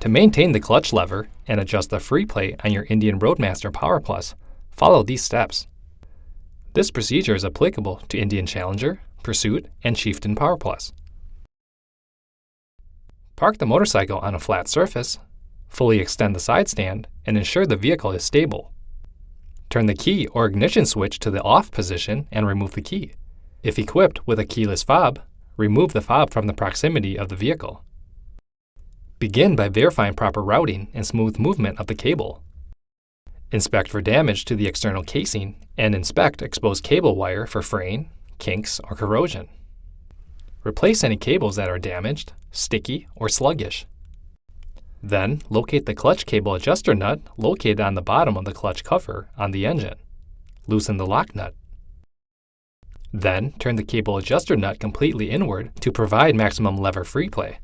To maintain the clutch lever and adjust the Freeplay on your Indian Roadmaster Powerplus, follow these steps. This procedure is applicable to Indian Challenger, Pursuit, and Chieftain Powerplus. Park the motorcycle on a flat surface, fully extend the side stand, and ensure the vehicle is stable. Turn the key or ignition switch to the off position and remove the key. If equipped with a keyless fob, remove the fob from the proximity of the vehicle. Begin by verifying proper routing and smooth movement of the cable. Inspect for damage to the external casing and inspect exposed cable wire for fraying, kinks, or corrosion. Replace any cables that are damaged, sticky, or sluggish. Then, locate the clutch cable adjuster nut located on the bottom of the clutch cover on the engine. Loosen the lock nut. Then, turn the cable adjuster nut completely inward to provide maximum lever free play.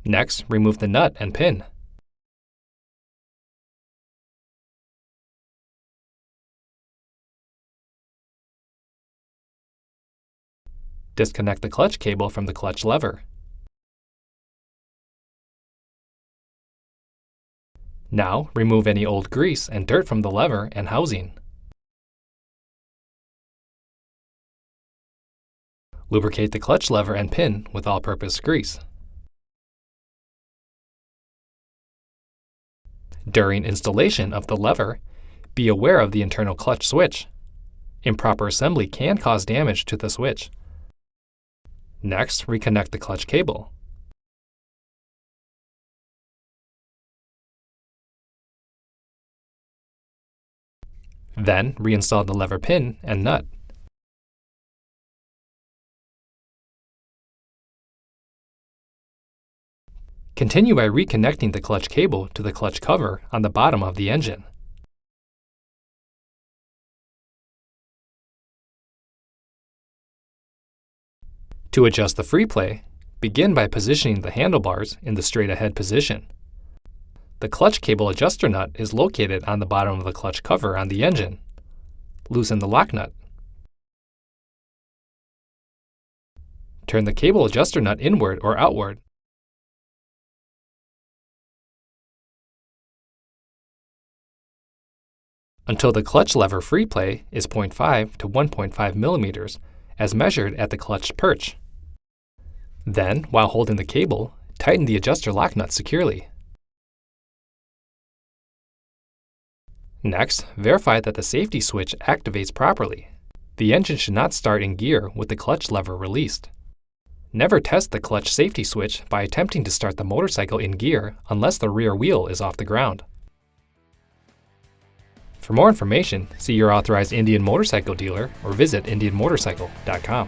Next, remove the nut and pin. Disconnect the clutch cable from the clutch lever. Now, remove any old grease and dirt from the lever and housing. Lubricate the clutch lever and pin with all-purpose grease. During installation of the lever, be aware of the internal clutch switch. Improper assembly can cause damage to the switch. Next, reconnect the clutch cable. Then, reinstall the lever pin and nut. Continue by reconnecting the clutch cable to the clutch cover on the bottom of the engine. To adjust the Freeplay, begin by positioning the handlebars in the straight-ahead position. The clutch cable adjuster nut is located on the bottom of the clutch cover on the engine. Loosen the lock nut. Turn the cable adjuster nut inward or outward. Until the clutch lever free play is 0.5 to 1.5 millimeters, as measured at the clutch perch. Then, while holding the cable, tighten the adjuster lock nut securely. Next, verify that the safety switch activates properly. The engine should not start in gear with the clutch lever released. Never test the clutch safety switch by attempting to start the motorcycle in gear unless the rear wheel is off the ground. For more information, see your authorized Indian motorcycle dealer or visit indianmotorcycle.com.